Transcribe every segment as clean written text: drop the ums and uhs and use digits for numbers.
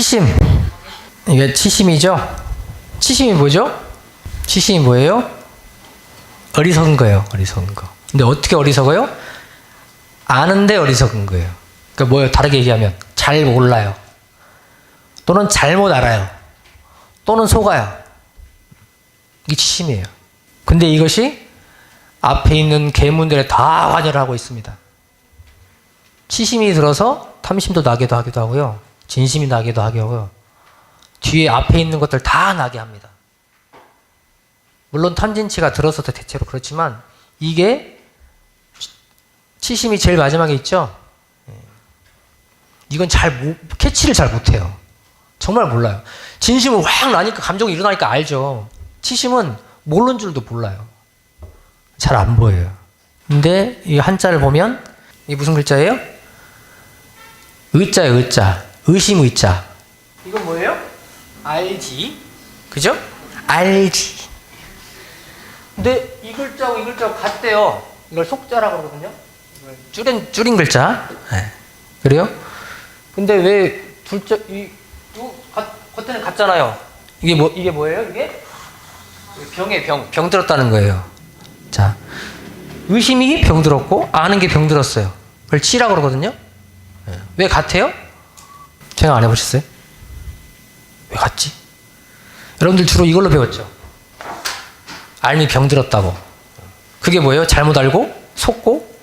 치심. 이게 치심이죠? 치심이 뭐죠? 치심이 뭐예요? 어리석은 거예요. 어리석은 거. 근데 어떻게 어리석어요? 아는데 어리석은 거예요. 그러니까 뭐예요? 다르게 얘기하면 잘 몰라요. 또는 잘못 알아요. 또는 속아요. 이게 치심이에요. 근데 이것이 앞에 있는 계문들에 다 관여를 하고 있습니다. 치심이 들어서 탐심도 나기도 하기도 하고요. 진심이 나기도 하고요. 뒤에 앞에 있는 것들 다 나게 합니다. 물론 탐진치가 들어서도 대체로 그렇지만 이게 치심이 제일 마지막에 있죠. 이건 캐치를 잘 못해요. 정말 몰라요. 진심은 확 나니까 감정이 일어나니까 알죠. 치심은 모르는 줄도 몰라요. 잘 안 보여요. 근데 이 한자를 보면 이게 무슨 글자예요? 의자예요. 의자. 의심 의자. 이건 뭐예요? 알지. 그죠? 알지. 근데 이 글자하고 이 글자하고 같대요. 이걸 속자라고 그러거든요. 줄인 글자. 네. 그래요? 근데 왜 둘째 겉에는 같잖아요. 이게 뭐예요? 이게 병 들었다는 거예요. 자, 의심이 병 들었고 아는 게 병 들었어요. 그걸 치라고 그러거든요. 네. 왜 같아요? 생각 안 해보셨어요? 왜 같지? 여러분들 주로 이걸로 배웠죠. 알미 병 들었다고. 그게 뭐예요? 잘못 알고 속고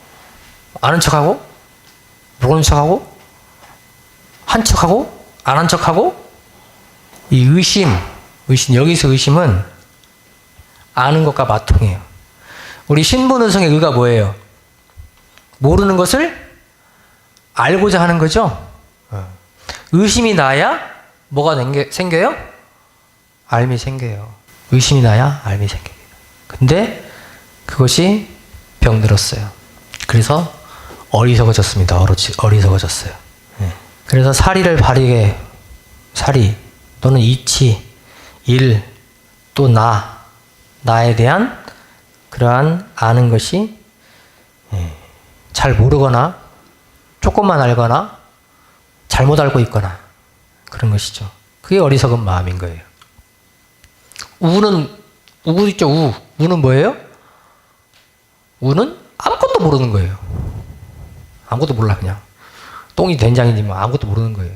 아는 척하고 모르는 척하고 한 척하고 안 한 척하고. 이 의심 여기서 의심은 아는 것과 맞통해요. 우리 신분의성의 의가 뭐예요? 모르는 것을 알고자 하는 거죠. 의심이 나야 뭐가 생겨요? 알미 생겨요. 의심이 나야 알미 생겨요. 근데 그것이 병들었어요. 그래서 어리석어졌습니다. 어리석어졌어요. 그래서 사리를 바르게 사리 또는 이치, 일, 또 나에 대한 그러한 아는 것이 잘 모르거나 조금만 알거나 잘못 알고 있거나 그런 것이죠. 그게 어리석은 마음인 거예요. 우 있죠. 우는 뭐예요? 우는 아무것도 모르는 거예요. 아무것도 몰라. 그냥 똥이 된장인지 뭐 아무것도 모르는 거예요.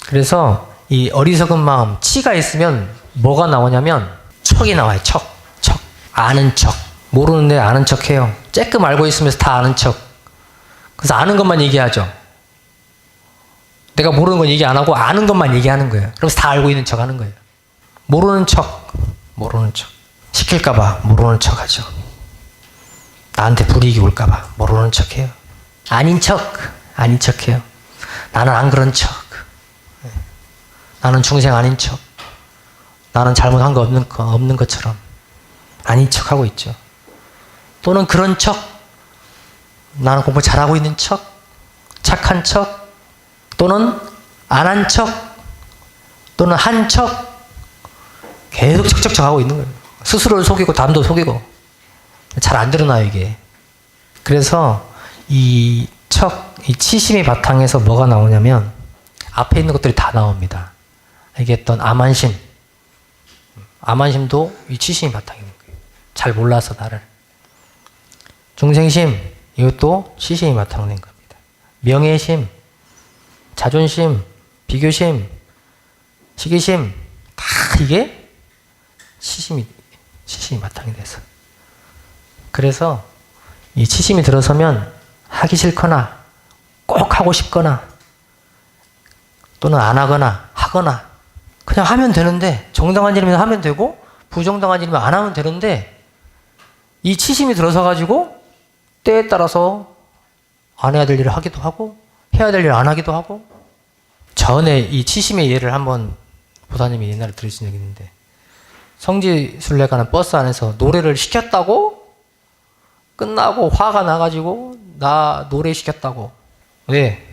그래서 이 어리석은 마음, 치가 있으면 뭐가 나오냐면 척이 나와요. 척. 아는 척. 모르는데 아는 척 해요. 쬐끔 알고 있으면서 다 아는 척. 그래서 아는 것만 얘기하죠. 내가 모르는 건 얘기 안 하고 아는 것만 얘기하는 거예요. 그래서 다 알고 있는 척 하는 거예요. 모르는 척. 시킬까봐 모르는 척 하죠. 나한테 불이익이 올까봐 모르는 척 해요. 아닌 척 해요. 나는 안 그런 척. 나는 중생 아닌 척. 나는 잘못한 거 없는 것처럼 아닌 척 하고 있죠. 또는 그런 척. 나는 공부 잘하고 있는 척. 착한 척. 또는 안 한 척. 또는 한 척. 계속 척척척 하고 있는 거예요. 스스로를 속이고 남도 속이고. 잘 안 드러나요, 이게. 그래서 이 치심의 바탕에서 뭐가 나오냐면 앞에 있는 것들이 다 나옵니다. 얘기했던 아만심도 이 치심의 바탕인 거예요. 잘 몰라서 나를. 중생심, 이것도 치심의 바탕으로 낸 겁니다. 명예심, 자존심, 비교심, 시기심, 다 이게 치심이 바탕이 돼서. 그래서 이 치심이 들어서면 하기 싫거나 꼭 하고 싶거나 또는 안 하거나 하거나 그냥 하면 되는데 정당한 일이면 하면 되고 부정당한 일이면 안 하면 되는데 이 치심이 들어서 가지고 때에 따라서 안 해야 될 일을 하기도 하고 해야 될 일을 안 하기도 하고. 전에 이 치심의 예를 한번 보사님이 옛날에 들으신 적이 있는데 성지순례 가는 버스 안에서 노래를 시켰다고 끝나고 화가 나가지고 나 노래 시켰다고. 왜?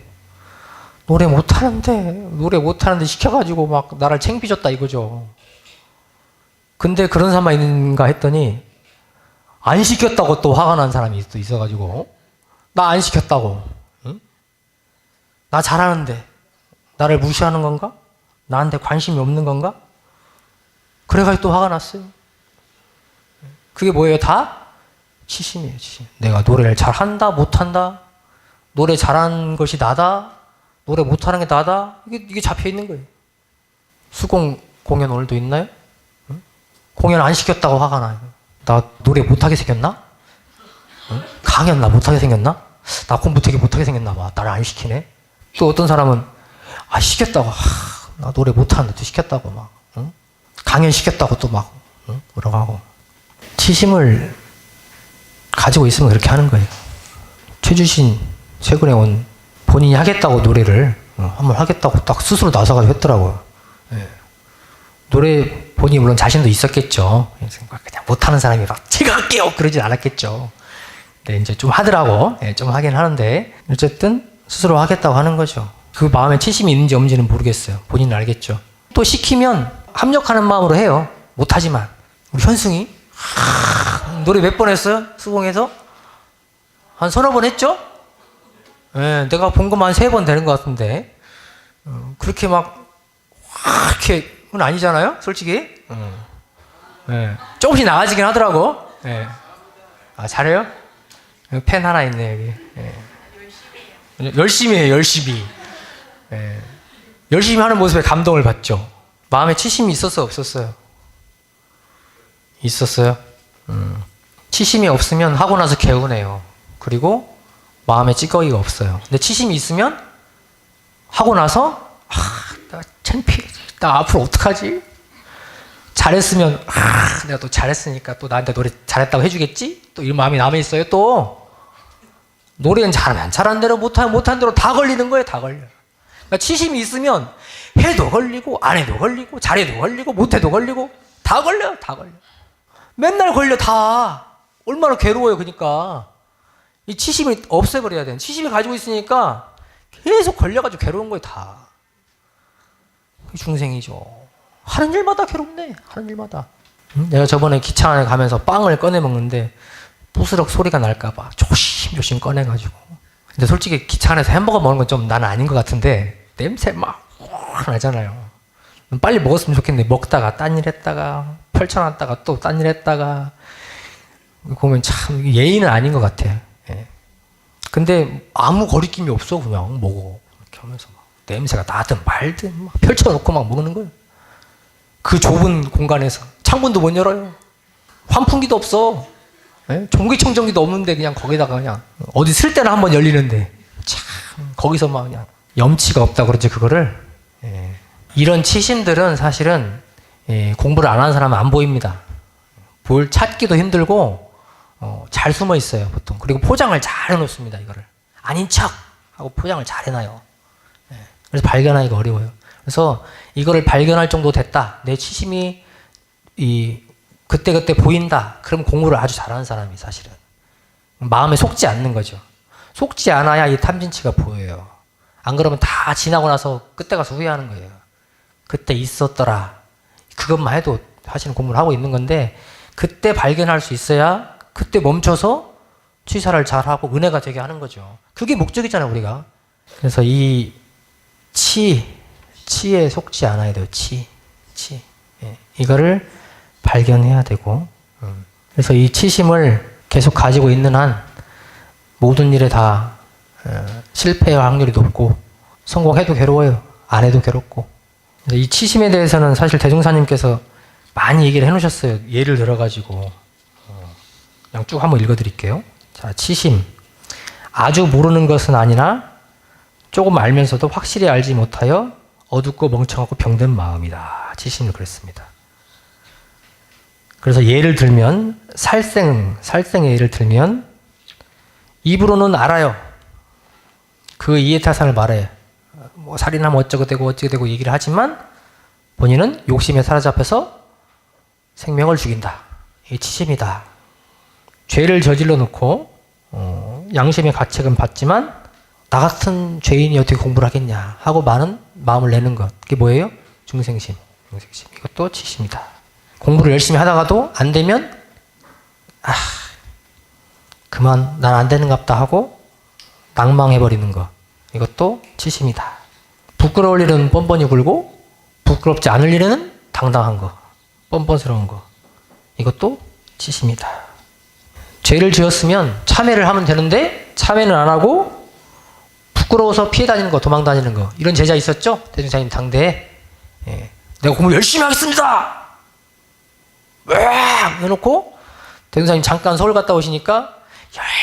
노래 못하는데 시켜가지고 막 나를 창피줬다 이거죠. 근데 그런 사람만 있는가 했더니 안 시켰다고 또 화가 난 사람이 또 있어가지고 나 안 시켰다고. 응? 나 잘하는데 나를 무시하는 건가? 나한테 관심이 없는 건가? 그래가지고 또 화가 났어요. 그게 뭐예요? 다 치심이에요, 치심. 내가 노래를 잘한다, 못한다, 노래 잘하는 것이 나다, 노래 못하는 게 나다, 이게 잡혀 있는 거예요. 수공 공연 오늘도 있나요? 응? 공연 안 시켰다고 화가 나요. 나 노래 못하게 생겼나? 응? 강연 나 못하게 생겼나? 나 공부 되게 못하게 생겼나 봐. 나를 안 시키네. 또 어떤 사람은 시켰다고, 나 노래 못하는데 또 시켰다고 막, 응? 강연 시켰다고 또 막, 응? 뭐라고 하고. 치심을 가지고 있으면 그렇게 하는 거예요. 최주신 최근에 온 본인이 하겠다고 노래를 한번 하겠다고 딱 스스로 나서가지고 했더라고요. 예. 노래 본인이 물론 자신도 있었겠죠. 그냥 못하는 사람이 막 제가 할게요 그러진 않았겠죠. 근데 이제 좀 하더라고. 예, 좀 하긴 하는데 어쨌든 스스로 하겠다고 하는 거죠. 그 마음에 치심이 있는지 없는지는 모르겠어요. 본인은 알겠죠. 또 시키면 합력하는 마음으로 해요. 못하지만 우리 현승이 노래 몇 번 했어요? 수공에서? 한 서너 번 했죠? 예, 내가 본 것만 3번 되는 것 같은데 그렇게 막 이렇게는 아니잖아요? 솔직히 예, 조금씩 나아지긴 하더라고. 예. 잘해요? 펜 하나 있네 여기. 예. 열심히 해요. 열심히. 예. 열심히 하는 모습에 감동을 받죠. 마음에 치심이 있었어요? 없었어요? 있었어요? 치심이 없으면 하고 나서 개운해요. 그리고 마음에 찌꺼기가 없어요. 근데 치심이 있으면 하고 나서 나 창피해. 나 앞으로 어떡하지? 잘했으면 내가 또 잘했으니까 또 나한테 노래 잘했다고 해주겠지? 또 이 마음이 남아있어요. 또 노래는 잘하면 잘한 대로 못하면 못한 대로 다 걸리는 거예요. 다 걸려요. 그러니까 치심이 있으면 해도 걸리고 안 해도 걸리고 잘해도 걸리고 못해도 걸리고 다 걸려요. 다 걸려. 맨날 걸려 다. 얼마나 괴로워요. 그러니까 이 치심을 없애버려야 돼. 치심을 가지고 있으니까 계속 걸려가지고 괴로운 거예요. 다. 중생이죠. 하는 일마다 괴롭네. 하는 일마다. 내가 저번에 기차 안에 가면서 빵을 꺼내 먹는데 부스럭 소리가 날까봐 조심조심 꺼내가지고. 근데 솔직히 기차 안에서 햄버거 먹는 건 좀 나는 아닌 것 같은데 냄새 막 나잖아요. 빨리 먹었으면 좋겠는데 먹다가 딴 일 했다가 펼쳐놨다가 또 딴 일 했다가 보면 참 예의는 아닌 것 같아. 예. 근데 아무 거리낌이 없어. 그냥 먹어. 이렇게 하면서 막 냄새가 나든 말든 막 펼쳐놓고 막 먹는 거예요. 그 좁은 공간에서 창문도 못 열어요. 환풍기도 없어. 예? 전기청정기도 없는데 그냥 거기다가 그냥 어디 쓸 때는 한번 열리는데 참 거기서 막 그냥 염치가 없다 그러지 그거를. 예. 이런 치심들은 사실은 공부를 안 하는 사람은 안 보입니다. 찾기도 힘들고 잘 숨어 있어요 보통. 그리고 포장을 잘 해놓습니다. 이거를 아닌 척 하고 포장을 잘 해놔요. 예. 그래서 발견하기가 어려워요. 그래서 이거를 발견할 정도 됐다. 내 치심이 그때그때 보인다. 그럼 공부를 아주 잘하는 사람이 사실은 마음에 속지 않는 거죠. 속지 않아야 이 탐진치가 보여요. 안 그러면 다 지나고 나서 그때 가서 후회하는 거예요. 그때 있었더라. 그것만 해도 사실은 공부를 하고 있는 건데 그때 발견할 수 있어야 그때 멈춰서 취사를 잘하고 은혜가 되게 하는 거죠. 그게 목적이잖아요 우리가. 그래서 이 치에 속지 않아야 돼요. 치. 예. 이거를 발견해야 되고 그래서 이 치심을 계속 가지고 있는 한 모든 일에 다 실패할 확률이 높고 성공해도 괴로워요. 안 해도 괴롭고. 이 치심에 대해서는 사실 대종사님께서 많이 얘기를 해놓으셨어요. 예를 들어가지고 그냥 쭉 한번 읽어드릴게요. 자, 치심. 아주 모르는 것은 아니나 조금 알면서도 확실히 알지 못하여 어둡고 멍청하고 병든 마음이다. 치심을 그랬습니다. 그래서 예를 들면 살생의 예를 들면 입으로는 알아요. 그 이해타산을 말해. 뭐 살인하면 어쩌고 되고 얘기를 하지만 본인은 욕심에 사로잡혀서 생명을 죽인다. 이게 치심이다. 죄를 저질러 놓고 양심의 가책은 받지만 나 같은 죄인이 어떻게 공부를 하겠냐 하고 많은 마음을 내는 것. 그게 뭐예요? 중생심. 이것도 치심이다. 공부를 열심히 하다가도 안 되면 그만 난 안 되는갑다 하고 낭망해버리는 것. 이것도 치심이다. 부끄러울 일은 뻔뻔히 굴고 부끄럽지 않을 일에는 당당한 거, 뻔뻔스러운 거. 이것도 치심이다. 죄를 지었으면 참회를 하면 되는데 참회는 안 하고 부끄러워서 피해 다니는 거, 도망 다니는 거. 이런 제자 있었죠? 대종사님 당대에. 예. 내가 공부 열심히 하겠습니다! 으악! 해놓고 대종사님 잠깐 서울 갔다 오시니까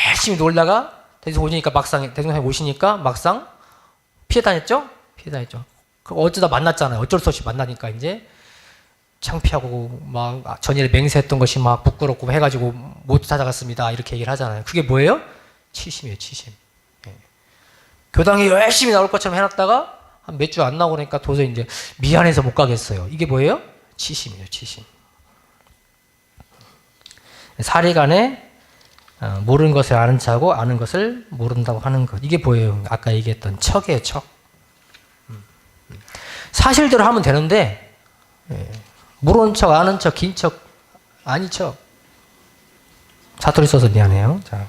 열심히 놀다가 대종사님 오시니까 막상 피해 다녔죠? 피해 다녔죠. 어쩌다 만났잖아요. 어쩔 수 없이 만나니까 이제 창피하고 막 전일에 맹세했던 것이 막 부끄럽고 해가지고 못 찾아갔습니다. 이렇게 얘기를 하잖아요. 그게 뭐예요? 치심이에요, 치심. 예. 교당에 열심히 나올 것처럼 해놨다가 한 몇 주 안 나오고 그러니까 도저히 이제 미안해서 못 가겠어요. 이게 뭐예요? 치심이에요, 치심. 사리간에 모르는 것을 아는 척하고 아는 것을 모른다고 하는 것. 이게 뭐예요? 아까 얘기했던 척이에요, 척. 사실대로 하면 되는데 모르는 척, 아는 척, 긴 척, 아닌 척. 사투리 써서 미안해요. 자.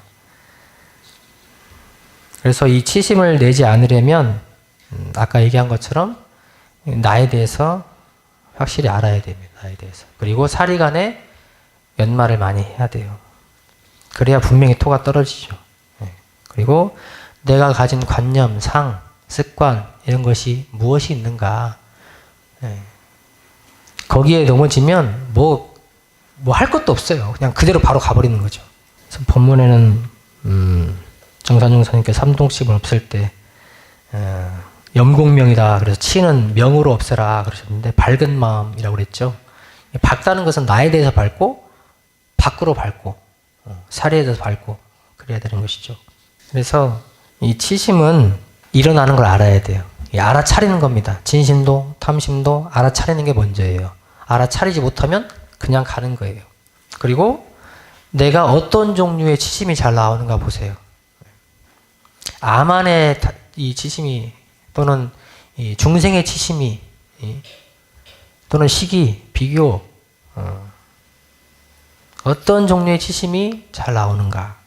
그래서 이 치심을 내지 않으려면 아까 얘기한 것처럼 나에 대해서 확실히 알아야 됩니다. 나에 대해서. 그리고 사리간에 연말을 많이 해야 돼요. 그래야 분명히 토가 떨어지죠. 그리고 내가 가진 관념, 상, 습관 이런 것이 무엇이 있는가. 거기에 넘어지면 뭐 할 것도 없어요. 그냥 그대로 바로 가버리는 거죠. 그래서 본문에는 정산용사님께 삼동집을 없앨 때 염공명이다. 그래서 치는 명으로 없애라 그러셨는데 밝은 마음이라고 그랬죠. 밝다는 것은 나에 대해서 밝고 밖으로 밝고 사리에 대해서 밝고 그래야 되는 것이죠. 그래서 이 치심은 일어나는 걸 알아야 돼요. 알아차리는 겁니다. 진심도 탐심도 알아차리는 게 먼저예요. 알아차리지 못하면 그냥 가는 거예요. 그리고 내가 어떤 종류의 치심이 잘 나오는가 보세요. 암안의 이 치심이 또는 이 중생의 치심이 또는 시기, 비교 어떤 종류의 치심이 잘 나오는가.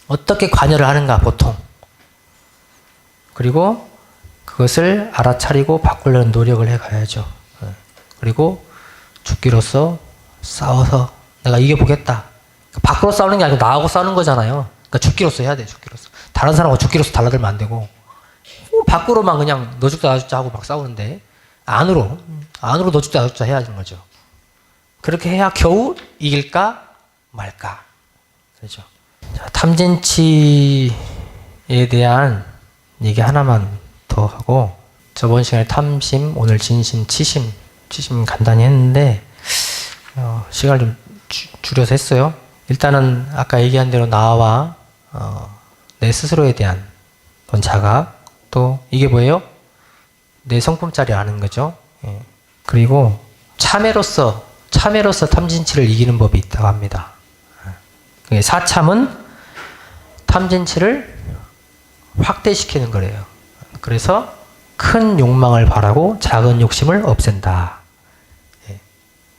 어떻게 관여를 하는가 보통. 그리고 그것을 알아차리고 바꾸려는 노력을 해가야죠. 그리고 죽기로서 싸워서 내가 이겨보겠다. 밖으로 싸우는 게 아니고 나하고 싸우는 거잖아요. 그러니까 죽기로서 해야 돼. 죽기로서. 다른 사람하고 죽기로서 달라들면 안 되고 밖으로만 그냥 너 죽자 나 죽자 하고 막 싸우는데 안으로 너 죽자 나 죽자 해야 하는 거죠. 그렇게 해야 겨우 이길까 말까. 그렇죠. 자, 탐진치에 대한 얘기 하나만 더 하고 저번 시간에 탐심, 오늘 진심, 치심 간단히 했는데 시간을 좀 줄여서 했어요. 일단은 아까 얘기한 대로 나와 내 스스로에 대한 그런 자각, 또 이게 뭐예요? 내 성품짜리 아는 거죠. 예. 그리고 참회로서 탐진치를 이기는 법이 있다고 합니다. 사참은 탐진치를 확대시키는 거래요. 그래서 큰 욕망을 바라고 작은 욕심을 없앤다.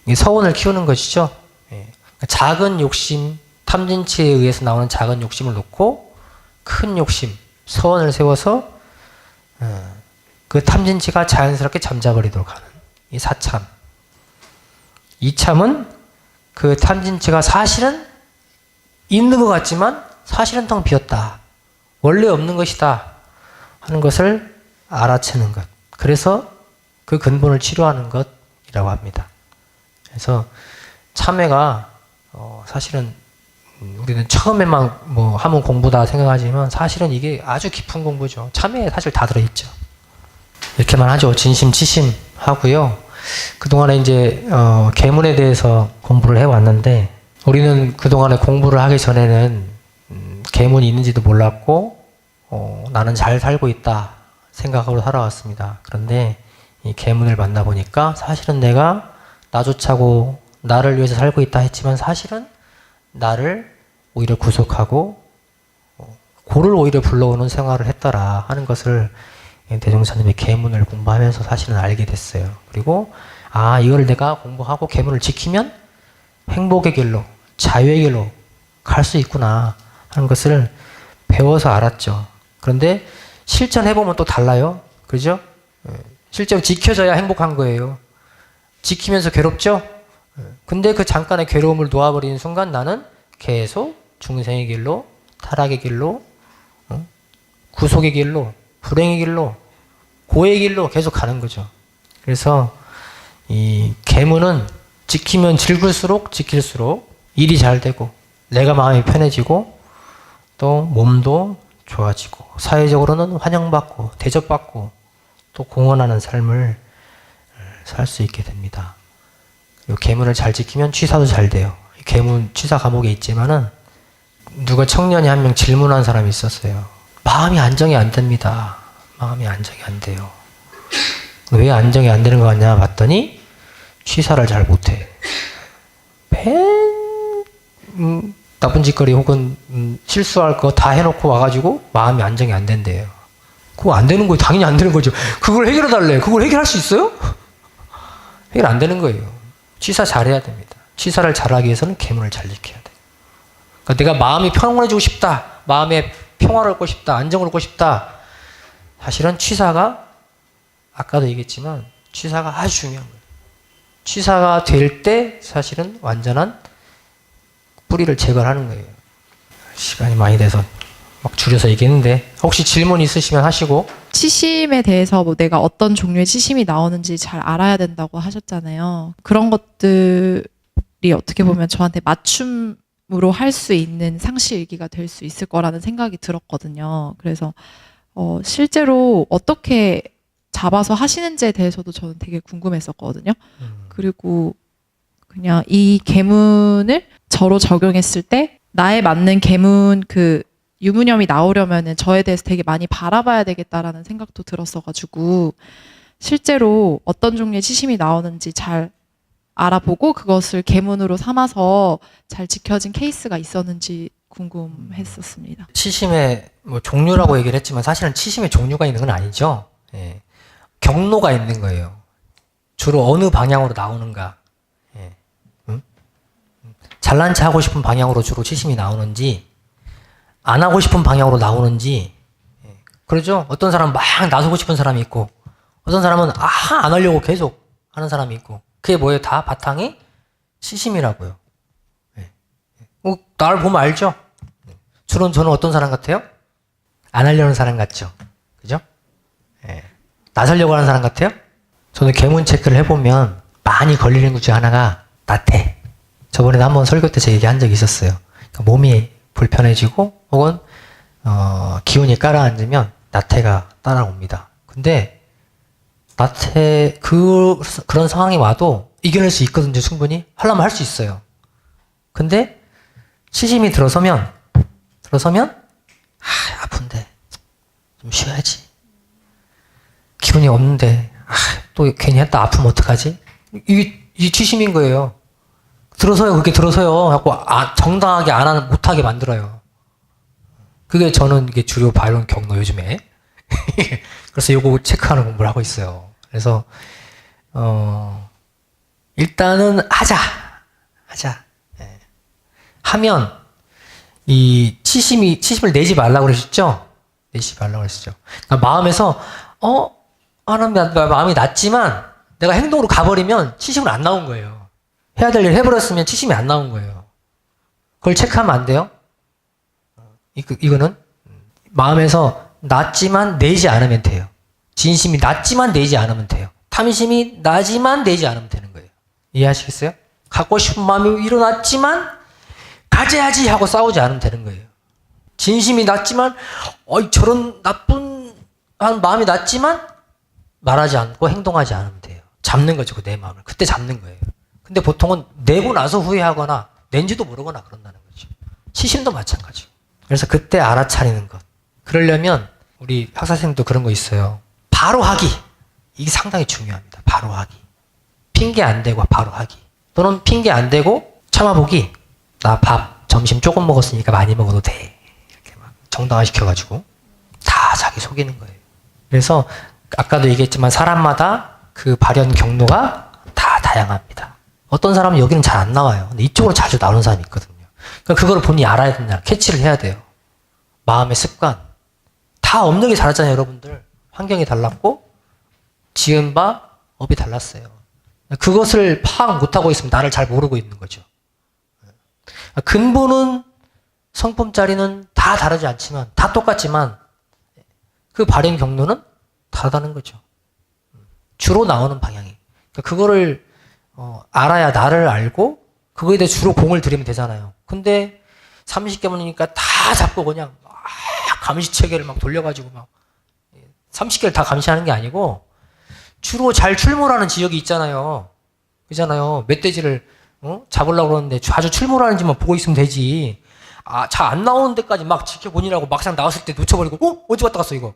예. 서원을 키우는 것이죠. 예. 작은 욕심, 탐진치에 의해서 나오는 작은 욕심을 놓고 큰 욕심, 서원을 세워서 그 탐진치가 자연스럽게 잠자버리도록 하는 이 사참. 이참은 그 탐진치가 사실은 있는 것 같지만 사실은 텅 비었다. 원래 없는 것이다 하는 것을 알아채는 것. 그래서 그 근본을 치료하는 것이라고 합니다. 그래서 참회가 사실은 우리는 처음에만 뭐 하면 공부다 생각하지만 사실은 이게 아주 깊은 공부죠. 참회에 사실 다 들어있죠. 이렇게만 하죠. 진심, 치심 하고요. 그동안에 이제 계문에 대해서 공부를 해왔는데 우리는 그동안에 공부를 하기 전에는 계문이 있는지도 몰랐고 나는 잘 살고 있다 생각하고 살아왔습니다. 그런데 이 계문을 만나보니까 사실은 내가 나조차고 나를 위해서 살고 있다 했지만 사실은 나를 오히려 구속하고 고를 오히려 불러오는 생활을 했더라 하는 것을 대종사님의 계문을 공부하면서 사실은 알게 됐어요. 그리고 이걸 내가 공부하고 계문을 지키면 행복의 길로, 자유의 길로 갈 수 있구나 하는 것을 배워서 알았죠. 그런데 실천해보면 또 달라요. 그죠? 실제로 지켜져야 행복한 거예요. 지키면서 괴롭죠? 근데 그 잠깐의 괴로움을 놓아버리는 순간 나는 계속 중생의 길로, 타락의 길로, 구속의 길로, 불행의 길로, 고의 길로 계속 가는 거죠. 그래서 이 계문은 지키면 지킬수록 일이 잘 되고 내가 마음이 편해지고 또 몸도 좋아지고 사회적으로는 환영받고 대접받고 또 공헌하는 삶을 살 수 있게 됩니다. 이 계문을 잘 지키면 취사도 잘 돼요. 계문 취사 감옥에 있지만은 누가 청년이 한 명 질문한 사람이 있었어요. 마음이 안정이 안 됩니다. 마음이 안정이 안 돼요. 왜 안정이 안 되는 거 같냐 봤더니 취사를 잘 못해. 나쁜 짓거리 혹은 실수할 거 다 해놓고 와가지고 마음이 안정이 안 된대요. 그거 안 되는 거예요. 당연히 안 되는 거죠. 그걸 해결해 달래. 그걸 해결할 수 있어요? 해결 안 되는 거예요. 취사 잘해야 됩니다. 취사를 잘하기 위해서는 계문을 잘 지켜야 돼요. 그러니까 내가 마음이 평온해지고 싶다. 마음에 평화를 얻고 싶다. 안정을 얻고 싶다. 사실은 취사가 아까도 얘기했지만 취사가 아주 중요한 거예요. 취사가 될 때 사실은 완전한 뿌리를 제거하는 거예요. 시간이 많이 돼서 막 줄여서 얘기했는데 혹시 질문 있으시면 하시고. 치심에 대해서 뭐 내가 어떤 종류의 치심이 나오는지 잘 알아야 된다고 하셨잖아요. 그런 것들이 어떻게 보면 저한테 맞춤으로 할 수 있는 상시일기가 될 수 있을 거라는 생각이 들었거든요. 그래서 실제로 어떻게 잡아서 하시는지에 대해서도 저는 되게 궁금했었거든요. 그리고 그냥 이 계문을 저로 적용했을 때 나에 맞는 계문 그 유무념이 나오려면은 저에 대해서 되게 많이 바라봐야 되겠다라는 생각도 들었어가지고 실제로 어떤 종류의 치심이 나오는지 잘 알아보고 그것을 계문으로 삼아서 잘 지켜진 케이스가 있었는지 궁금했었습니다. 치심의 뭐 종류라고 얘기를 했지만 사실은 치심의 종류가 있는 건 아니죠. 예. 경로가 있는 거예요. 주로 어느 방향으로 나오는가. 예. 잘난 체 하고 싶은 방향으로 주로 치심이 나오는지 안 하고 싶은 방향으로 나오는지. 예. 그러죠. 어떤 사람은 막 나서고 싶은 사람이 있고 어떤 사람은 안 하려고 계속 하는 사람이 있고 그게 뭐예요? 다 바탕이 치심이라고요. 예. 나를 보면 알죠? 주로 저는 어떤 사람 같아요? 안 하려는 사람 같죠? 그죠? 예. 나서려고 하는 사람 같아요? 저는 계문 체크를 해보면 많이 걸리는 것 중에 하나가 나태. 저번에도 한번 설교 때 제가 얘기한 적이 있었어요. 그러니까 몸이 불편해지고 혹은 기운이 가라앉으면 나태가 따라옵니다. 근데 나태 그런 상황이 와도 이겨낼 수 있거든요. 충분히 하려면 할 수 있어요. 근데 치심이 들어서면 아픈데 좀 쉬어야지. 기운이 없는데 또 괜히 했다 아프면 어떡하지? 이게 치심인 거예요. 그렇게 들어서요 하고 정당하게 못하게 만들어요. 그게 저는 이게 주요 바이론 경로 요즘에 그래서 요거 체크하는 공부를 하고 있어요. 그래서 일단은 하자. 예. 하면 이 치심을 내지 말라고 그러셨죠? 내지 말라고 그러셨죠? 그러니까 마음에서 마음이 났지만 내가 행동으로 가버리면 치심은 안 나온 거예요. 해야 될 일 해버렸으면 치심이 안 나온 거예요. 그걸 체크하면 안 돼요? 이거는 마음에서 났지만 내지 않으면 돼요. 진심이 났지만 내지 않으면 돼요. 탐심이 나지만 내지 않으면 되는 거예요. 이해하시겠어요? 갖고 싶은 마음이 일어났지만 가져야지 하고 싸우지 않으면 되는 거예요. 진심이 났지만 저런 나쁜 마음이 났지만 말하지 않고 행동하지 않으면 돼요. 잡는 거죠. 내 마음을. 그때 잡는 거예요. 근데 보통은 내고 나서 후회하거나 낸지도 모르거나 그런다는 거죠. 치심도 마찬가지고. 그래서 그때 알아차리는 것. 그러려면 우리 학사생도 그런 거 있어요. 바로 하기. 이게 상당히 중요합니다. 바로 하기. 핑계 안 대고 바로 하기. 또는 핑계 안 대고 참아보기. 나 밥 점심 조금 먹었으니까 많이 먹어도 돼. 이렇게 막 정당화시켜가지고 다 자기 속이는 거예요. 그래서 아까도 얘기했지만 사람마다 그 발현 경로가 다 다양합니다. 어떤 사람은 여기는 잘 안 나와요. 근데 이쪽으로 자주 나오는 사람이 있거든요. 그러니까 그걸 본인이 알아야 된다. 캐치를 해야 돼요. 마음의 습관. 다 업력이 다르잖아요, 여러분들. 환경이 달랐고 지은 바 업이 달랐어요. 그것을 파악 못하고 있으면 나를 잘 모르고 있는 거죠. 근본은 성품짜리는 다 다르지 않지만 다 똑같지만 그 발현 경로는 다르다는 거죠. 주로 나오는 방향이. 그러니까 그거를 알아야 나를 알고 그거에 대해 주로 공을 들이면 되잖아요. 근데 30개문이니까 다 잡고 그냥 막 감시체계를 막 돌려가지고 막 30개를 다 감시하는 게 아니고 주로 잘 출몰하는 지역이 있잖아요. 그잖아요. 멧돼지를 잡으려고 그러는데 아주 출몰하는지만 보고 있으면 되지. 잘 안 나오는 데까지 막 지켜보니라고 막상 나왔을 때 놓쳐버리고 어디 갔다 갔어 이거.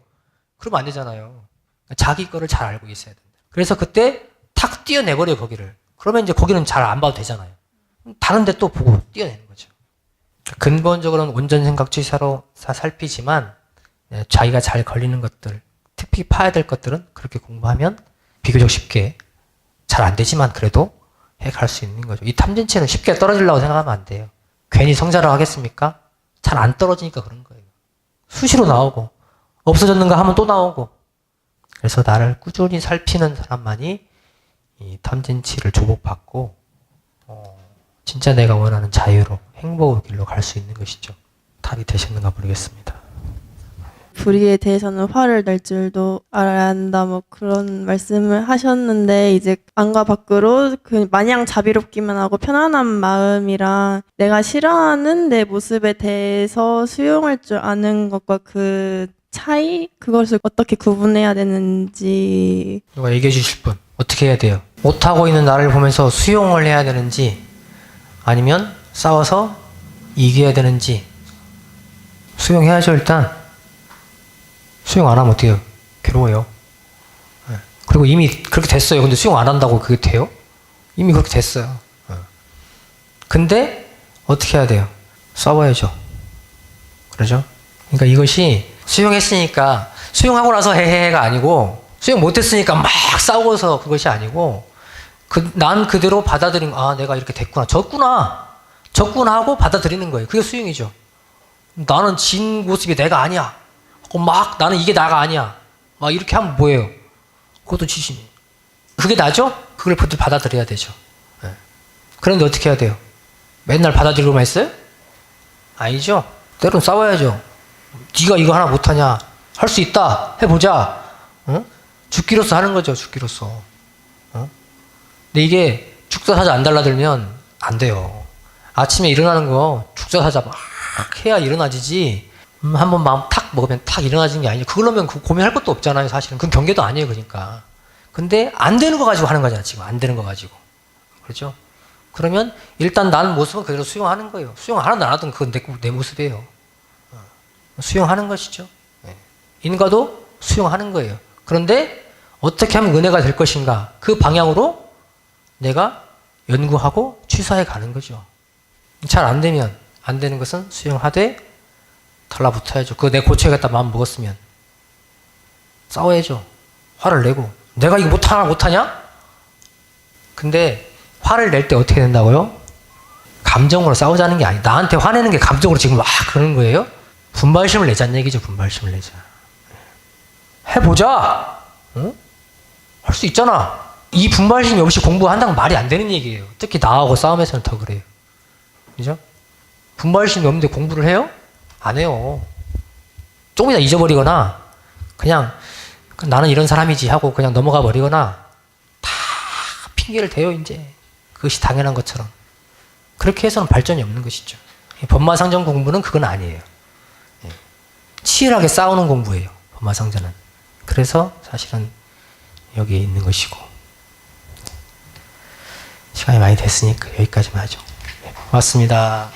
그러면 안 되잖아요. 그러니까 자기 거를 잘 알고 있어야 된다. 그래서 그때 탁 띄어내버려요 거기를. 그러면 이제 거기는 잘 안 봐도 되잖아요. 다른 데 또 보고 띄어내는 거죠. 근본적으로는 온전생각주의사로 살피지만 자기가 잘 걸리는 것들, 특히 파야 될 것들은 그렇게 공부하면 비교적 쉽게 잘 안 되지만 그래도 해갈 수 있는 거죠. 이 탐진치는 쉽게 떨어지려고 생각하면 안 돼요. 괜히 성자라고 하겠습니까? 잘 안 떨어지니까 그런 거예요. 수시로 나오고 없어졌는가 하면 또 나오고. 그래서 나를 꾸준히 살피는 사람만이 이 탐진치를 조복받고 진짜 내가 원하는 자유로 행복의 길로 갈 수 있는 것이죠. 답이 되셨는가 모르겠습니다. 불의에 대해서는 화를 낼 줄도 알아야 한다 뭐 그런 말씀을 하셨는데 이제 안과 밖으로 그 마냥 자비롭기만 하고 편안한 마음이랑 내가 싫어하는 내 모습에 대해서 수용할 줄 아는 것과 그 차이 그것을 어떻게 구분해야 되는지 누가 얘기해 주실 분 어떻게 해야 돼요? 못하고 있는 나를 보면서 수용을 해야 되는지 아니면 싸워서 이겨야 되는지 수용해야죠 일단. 수용 안 하면 어떻게 해요? 괴로워요. 그리고 이미 그렇게 됐어요. 근데 수용 안 한다고 그게 돼요? 이미 그렇게 됐어요. 근데 어떻게 해야 돼요? 싸워야죠. 그러죠? 그러니까 이것이 수용했으니까 수용하고 나서 헤헤헤가 아니고 수용 못했으니까 막 싸워서 그것이 아니고 난 그대로 받아들인 내가 이렇게 됐구나. 졌구나 하고 받아들이는 거예요. 그게 수용이죠. 나는 진 모습이 내가 아니야. 막 나는 이게 나가 아니야. 막 이렇게 하면 뭐예요? 그것도 지심이에요. 그게 나죠? 그걸 받아들여야 되죠. 네. 그런데 어떻게 해야 돼요? 맨날 받아들이고만 있어요? 아니죠. 때로는 싸워야죠. 네가 이거 하나 못하냐? 할 수 있다. 해보자. 죽기로서 하는 거죠. 죽기로서. 근데 이게 죽사사자 안 달라들면 안 돼요. 아침에 일어나는 거 죽사사자 막 해야 일어나지지. 한번 마음 탁 먹으면 탁 일어나지는 게 아니에요. 그걸로면 고민할 것도 없잖아요, 사실은. 그건 경계도 아니에요, 그러니까. 근데 안 되는 거 가지고 하는 거잖아, 지금. 안 되는 거 가지고. 그렇죠? 그러면 일단 나는 모습은 그대로 수용하는 거예요. 수용 안 하든 그건 내 모습이에요. 수용하는 것이죠. 인과도 수용하는 거예요. 그런데 어떻게 하면 은혜가 될 것인가? 그 방향으로 내가 연구하고 취사해 가는 거죠. 잘 안 되면 안 되는 것은 수용하되 달라붙어야죠. 그거 내가 고쳐야겠다 마음 먹었으면 싸워야죠. 화를 내고 내가 이거 못하냐? 근데 화를 낼 때 어떻게 된다고요? 감정으로 싸우자는 게 아니에요. 나한테 화내는 게 감정으로 지금 막 그러는 거예요? 분발심을 내자는 얘기죠. 분발심을 내자. 해보자. 응? 할 수 있잖아. 이 분발심이 없이 공부한다는 말이 안 되는 얘기예요. 특히 나하고 싸움에서는 더 그래요. 그죠? 분발심이 없는데 공부를 해요? 안 해요. 조금이나 잊어버리거나 그냥 나는 이런 사람이지 하고 그냥 넘어가 버리거나 다 핑계를 대요 이제. 그것이 당연한 것처럼. 그렇게 해서는 발전이 없는 것이죠. 법마상전 공부는 그건 아니에요. 치열하게 싸우는 공부예요. 법마상전은. 그래서 사실은 여기에 있는 것이고. 시간이 많이 됐으니까 여기까지만 하죠. 고맙습니다.